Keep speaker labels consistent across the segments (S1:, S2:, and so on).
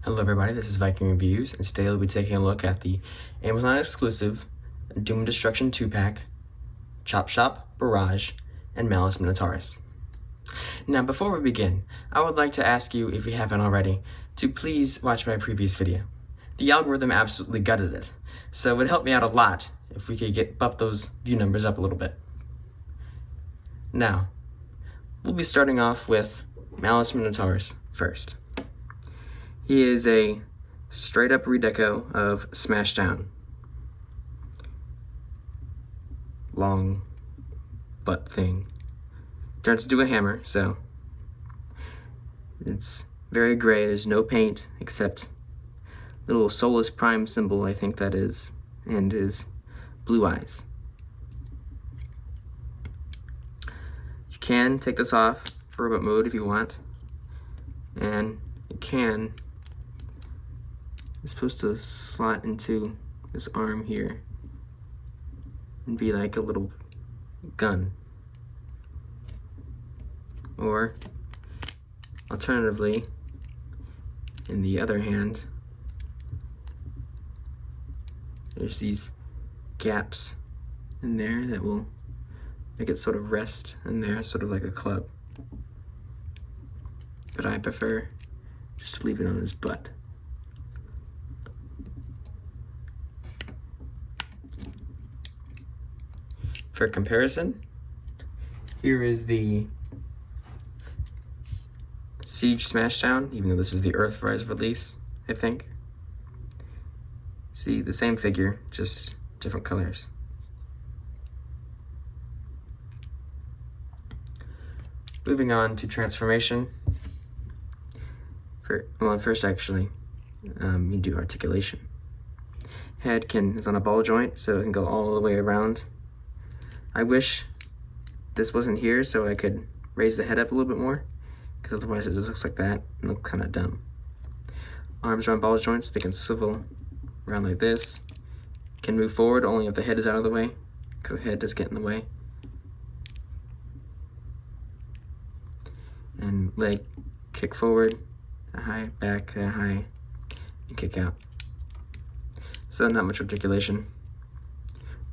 S1: Hello everybody, this is V1king Reviews, and today we'll be taking a look at the Amazon exclusive Doom Destruction 2-pack, Chop Shop, Barrage, and Malleus Minotaurus. Now before we begin, I would like to ask you, if you haven't already, to please watch my previous video. The algorithm absolutely gutted it, so it would help me out a lot if we could bump those view numbers up a little bit. Now, we'll be starting off with Malleus Minotaurus first. He is a straight up redeco of Smashdown. Long butt thing. Turns into a hammer, so it's very gray. There's no paint except the little Solus Prime symbol, I think that is, and his blue eyes. You can take this off for robot mode if you want, and you can. It's supposed to slot into this arm here and be like a little gun. Or alternatively, in the other hand, there's these gaps in there that will make it sort of rest in there, sort of like a club. But I prefer just to leave it on his butt. For comparison, here is the Siege Smashdown, even though this is the Earthrise release, I think. See, the same figure, just different colors. Moving on to transformation. First actually, you do articulation. Head is on a ball joint, so it can go all the way around. I wish this wasn't here so I could raise the head up a little bit more, because otherwise it just looks like that and looks kind of dumb. Arms are on ball joints, they can swivel around like this. Can move forward only if the head is out of the way, because the head does get in the way. And leg kick forward, a high, back, a high, and kick out. So not much articulation.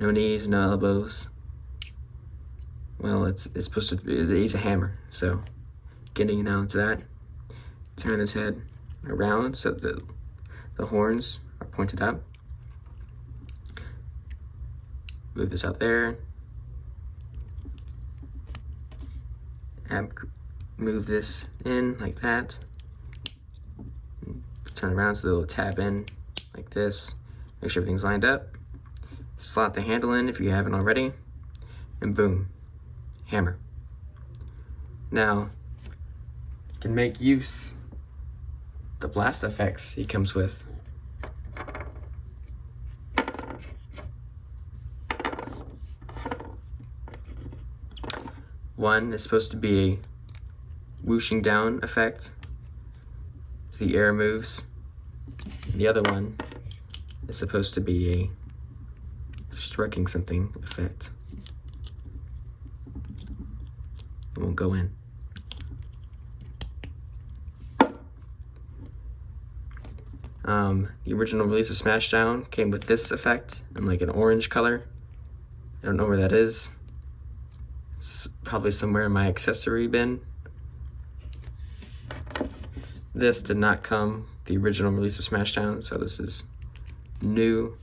S1: No knees, no elbows. Well, it's supposed to be, he's a hammer, so getting down to that, turn his head around so that the horns are pointed up. Move this out there. Move this in like that. Turn around so they'll tab in like this. Make sure everything's lined up. Slot the handle in if you haven't already, and boom. Hammer. Now, you can make use the blast effects he comes with. One is supposed to be a whooshing down effect as the air moves. The other one is supposed to be a striking something effect. It won't go in. The original release of Smashdown came with this effect in like an orange color. I don't know where that is. It's probably somewhere in my accessory bin. This did not come the original release of Smashdown, so this is new.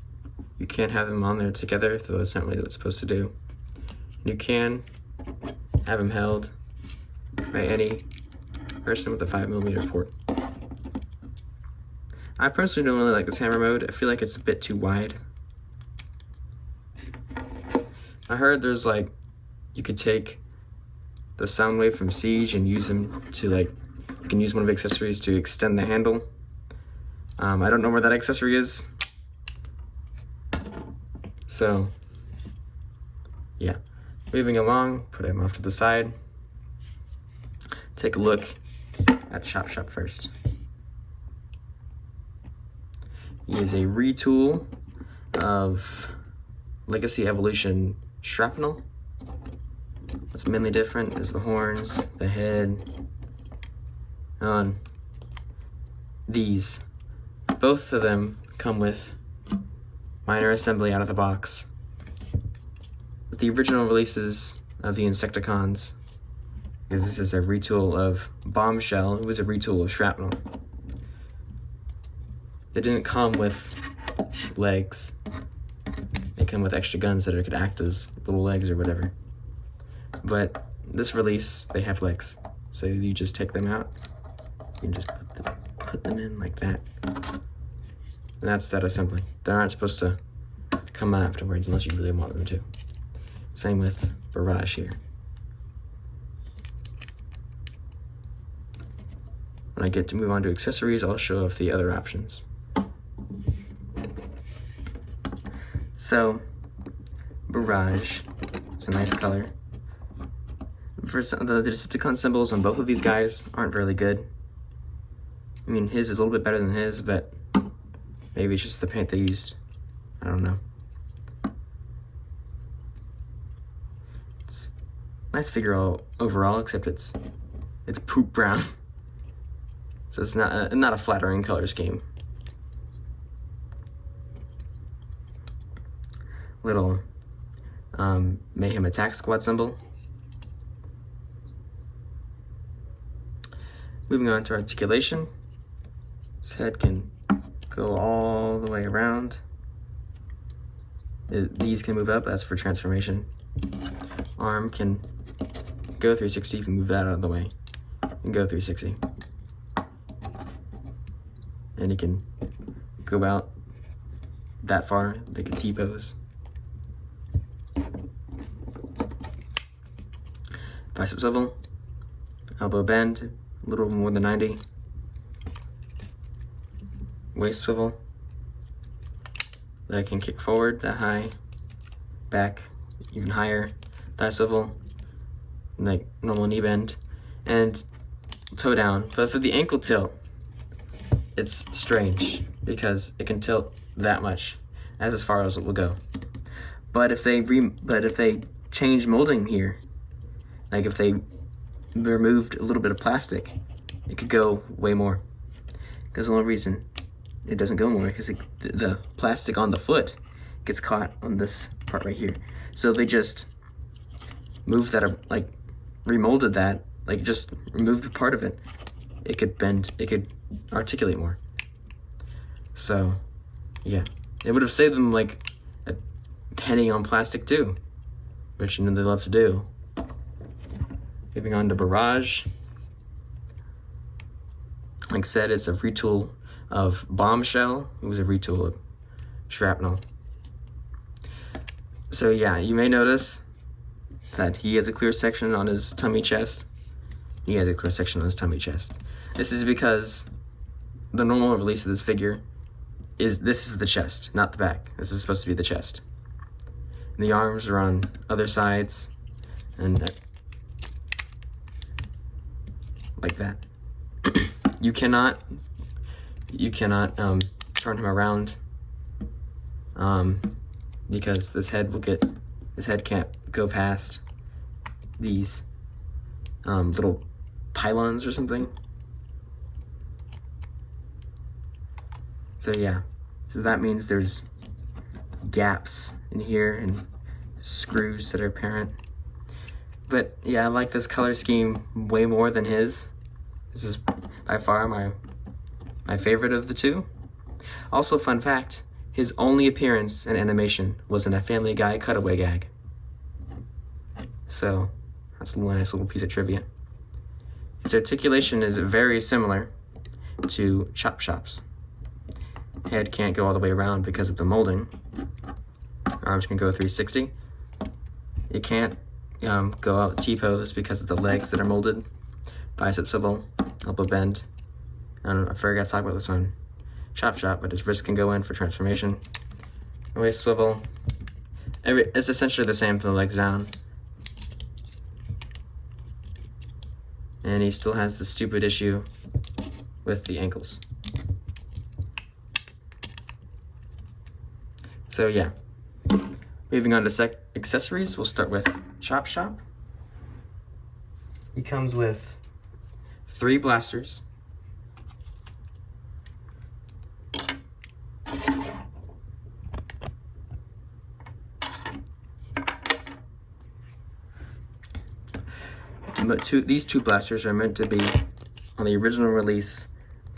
S1: You can't have them on there together, though that's not really what it's supposed to do. You can have them held by any person with a 5mm port. I personally don't really like this hammer mode. I feel like it's a bit too wide. I heard there's like, you could take the sound wave from Siege and use them to like, you can use one of the accessories to extend the handle. I don't know where that accessory is. So, yeah. Moving along, put him off to the side. Take a look at Chop Shop first. He is a retool of Legacy Evolution Shrapnel. What's mainly different is the horns, the head, on these both of them come with minor assembly out of the box. With the original releases of the Insecticons, because this is a retool of Bombshell, it was a retool of Shrapnel. They didn't come with legs. They come with extra guns that could act as little legs or whatever. But this release, they have legs. So you just take them out. You can just put them in like that. And that's that assembly. They aren't supposed to come out afterwards unless you really want them to. Same with Barrage here. When I get to move on to accessories, I'll show off the other options. So, Barrage, it's a nice color. For some, the Decepticon symbols on both of these guys aren't really good. I mean, his is a little bit better than his, but maybe it's just the paint they used. I don't know. It's a nice figure overall, except it's poop brown. So it's not a flattering color scheme. Little Mayhem Attack Squad symbol. Moving on to articulation. His head can go all the way around. These can move up, as for transformation. Arm can go 360, you can move that out of the way. And go 360. And he can go out that far, like a T-pose. Bicep swivel, elbow bend, a little more than 90. Waist swivel, leg can kick forward that high, back even higher, thigh swivel, like normal knee bend, and toe down. But for the ankle tilt, it's strange because it can tilt that much, as far as it will go. But if they change molding here, like if they removed a little bit of plastic, it could go way more. Because the only reason it doesn't go more because the plastic on the foot gets caught on this part right here. So they just moved that, like remolded that, like just removed a part of it. It could bend, it could articulate more. So yeah, it would have saved them like a penny on plastic too, which you know they love to do. Moving on to Barrage. Like I said, it's a retool of Bombshell. It was a retool of Shrapnel. So yeah, you may notice that he has a clear section on his tummy chest. He has a clear section on his tummy chest. This is because the normal release of this figure is the chest, not the back. This is supposed to be the chest. And the arms are on other sides, and like that. You cannot turn him around because his head can't go past these little pylons or something. So yeah, so that means there's gaps in here and screws that are apparent. But yeah, I like this color scheme way more than his. This is by far my favorite of the two. Also, fun fact, his only appearance in animation was in a Family Guy cutaway gag. So that's a nice little piece of trivia. His articulation is very similar to Chop Chop's. Head can't go all the way around because of the molding. Arms can go 360. It can't go out T-pose because of the legs that are molded. Bicep swivel, elbow bend. I forgot to talk about this on Chop Chop, but his wrist can go in for transformation. Waist swivel. It's essentially the same from the legs down. And he still has the stupid issue with the ankles. So yeah, moving on to accessories, we'll start with Chop Chop. He comes with 3 blasters, these two blasters are meant to be on the original release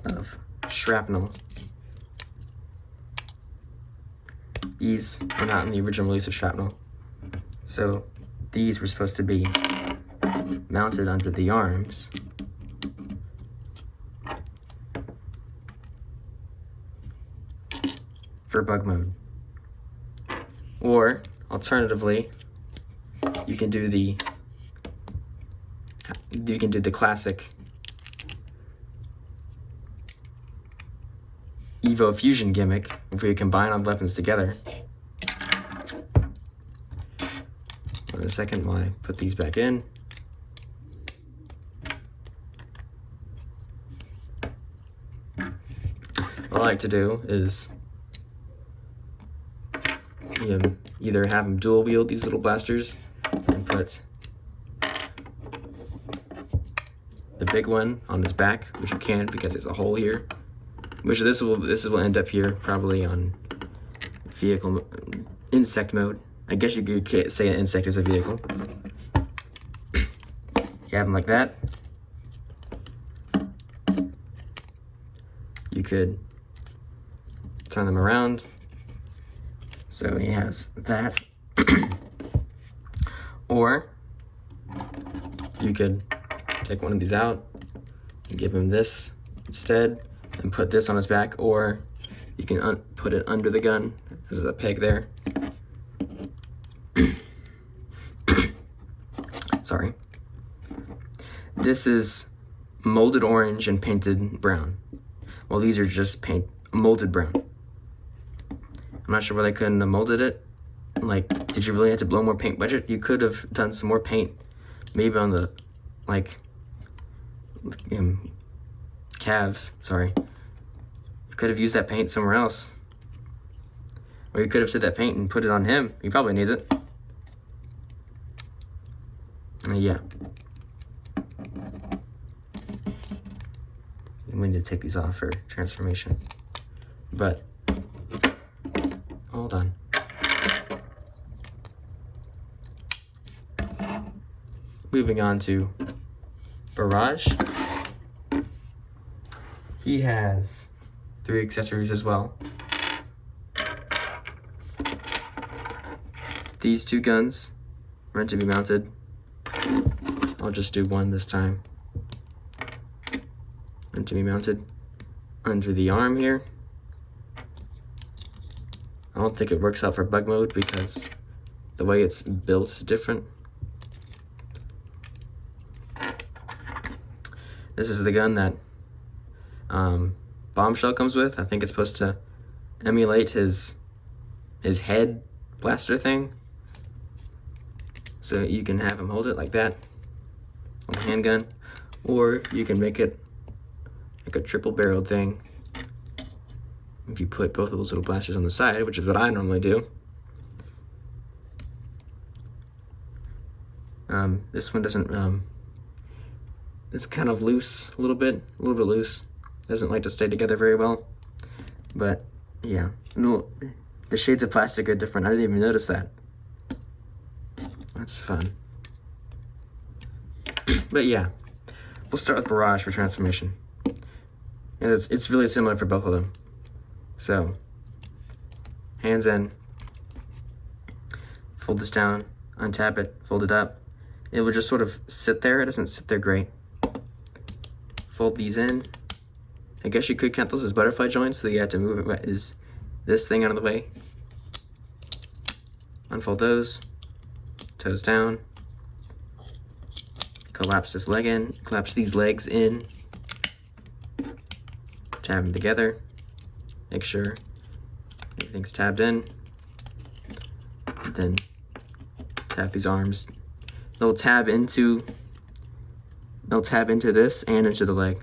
S1: of Shrapnel. These were not in the original release of Shrapnel. So these were supposed to be mounted under the arms. For bug mode. Or alternatively, you can do the classic Evo fusion gimmick where you combine all the weapons together. Wait a second while I put these back in. What I like to do is either have them dual wield these little blasters and put the big one on his back, which you can because there's a hole here. Which this will end up here probably on vehicle insect mode. I guess you could say an insect is a vehicle. You have them like that. You could turn them around. So he has that. Or you could take one of these out and give him this instead and put this on his back, or you can put it under the gun. There's a peg there. Sorry. This is molded orange and painted brown. Well, these are just molded brown. I'm not sure why they couldn't have molded it. Like, did you really have to blow more paint budget? You could have done some more paint, maybe on the, like, calves, sorry. You could have used that paint somewhere else. Or you could have set that paint and put it on him. He probably needs it. Yeah. We need to take these off for transformation. But, hold on. Moving on to Barrage. He has 3 accessories as well. These 2 guns are meant to be mounted. I'll just do one this time. Meant to be mounted under the arm here. I don't think it works out for bug mode because the way it's built is different. This is the gun that Bombshell comes with. I think it's supposed to emulate his head blaster thing. So you can have him hold it like that on a handgun, or you can make it like a triple barreled thing if you put both of those little blasters on the side, which is what I normally do. This one doesn't, it's kind of loose a little bit loose. Doesn't like to stay together very well, but yeah, the shades of plastic are different. I didn't even notice that. That's fun. But yeah, we'll start with Barrage for transformation. And it's really similar for both of them. So, hands in, fold this down, untap it, fold it up. It will just sort of sit there. It doesn't sit there great. Fold these in. I guess you could count those as butterfly joints, so you have to move it. Is this thing out of the way? Unfold those. Toes down. Collapse this leg in. Collapse these legs in. Tab them together. Make sure everything's tabbed in. And then tap these arms. They'll tab into this and into the leg.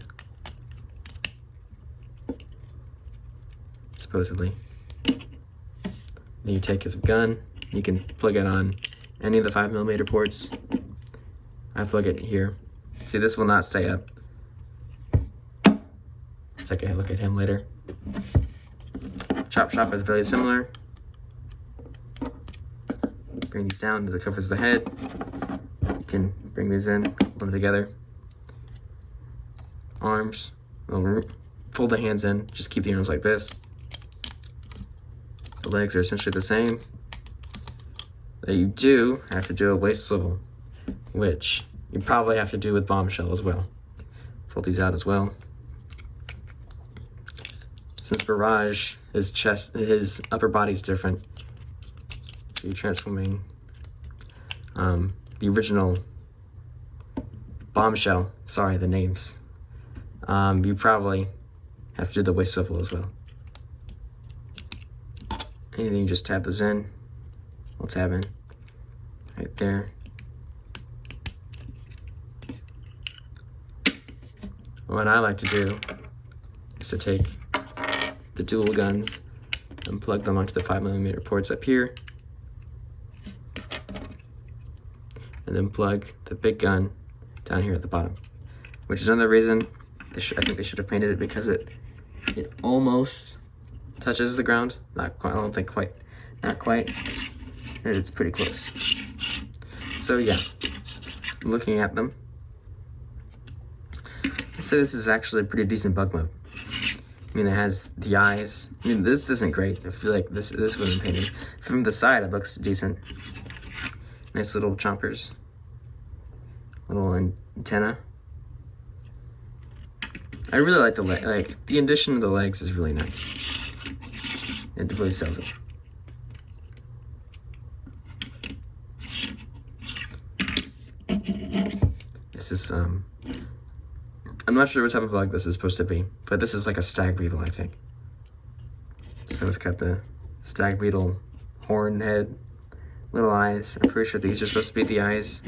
S1: Supposedly. Then you take his gun. You can plug it on any of the 5mm ports. I plug it here. See, this will not stay up. So I can look at him later. Chop Shop is very similar. Bring these down as it covers the head. You can bring these in, them together. Arms, we'll fold the hands in, just keep the arms like this. The legs are essentially the same. But you do have to do a waist swivel, which you probably have to do with Bombshell as well. Fold these out as well. Since Barrage, his upper body's different. You're transforming the original Bombshell, sorry, the names. You probably have to do the waist swivel as well. And then you just tab those in. We'll tab in right there. What I like to do is to take the dual guns and plug them onto the 5mm ports up here, and then plug the big gun down here at the bottom, which is another reason I think they should have painted it, because it almost touches the ground. Not quite, I don't think quite, not quite, and it's pretty close. So yeah, looking at them, I'd say this is actually a pretty decent bug mode. I mean, it has the eyes. I mean, this isn't great. I feel like this wasn't painted. From the side, it looks decent. Nice little chompers, little antenna. I really like the leg. Like, the addition of the legs is really nice. It really sells it. This is I'm not sure what type of bug this is supposed to be, but this is like a stag beetle, I think. So it's got the stag beetle horn head, little eyes. I'm pretty sure these are supposed to be the eyes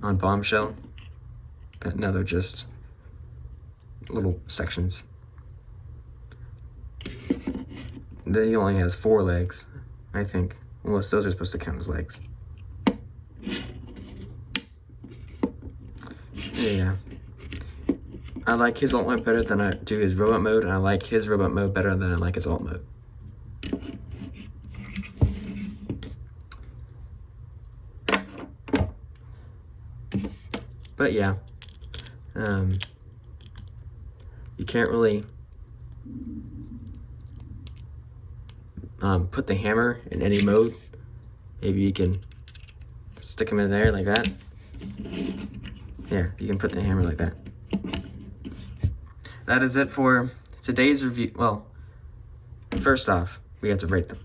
S1: on Bombshell, but no, they're just little sections. He only has 4 legs, I think. Unless those are supposed to count as legs. Yeah. I like his alt mode better than I do his robot mode, and I like his robot mode better than I like his alt mode. But yeah, you can't really put the hammer in any mode. Maybe you can stick him in there like that. Yeah, you can put the hammer like that. That is it for today's review. Well, first off, we have to rate them.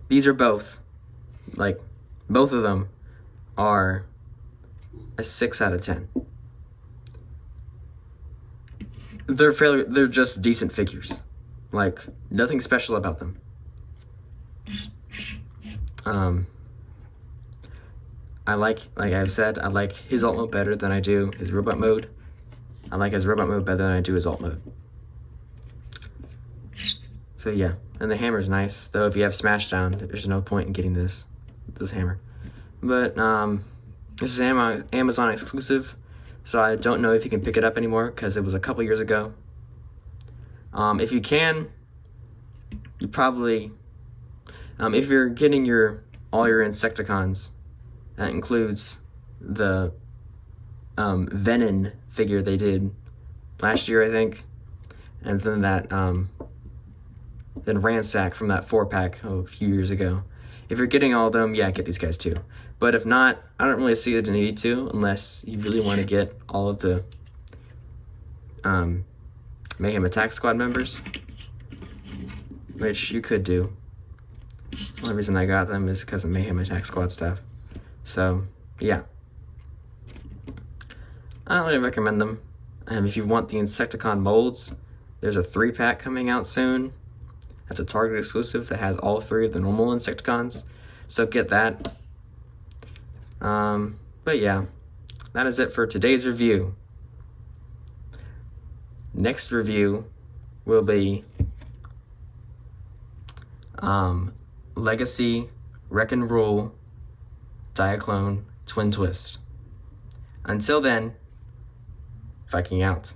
S1: These are both, like, both of them are a 6 out of 10. They're just decent figures. Like, nothing special about them. I like I've said, I like his alt mode better than I do his robot mode. I like his robot mode better than I do his alt mode. So yeah, and the hammer's nice, though if you have Smashdown, there's no point in getting this hammer. But this is Amazon exclusive, so I don't know if you can pick it up anymore because it was a couple years ago. If you can, you probably, if you're getting all your Insecticons, that includes the Venom figure they did last year, I think, and then that then Ransack from that 4-pack a few years ago. If you're getting all of them, yeah, get these guys too. But if not, I don't really see the need to, unless you really want to get all of the Mayhem Attack Squad members, which you could do. The only reason I got them is because of Mayhem Attack Squad stuff. So, yeah. I don't really recommend them. If you want the Insecticon molds, there's a 3-pack coming out soon. That's a Target exclusive that has all 3 of the normal Insecticons. So get that. But yeah, that is it for today's review. Next review will be Legacy Wreck and Rule Diaclone Twin Twist. Until then, V1king out.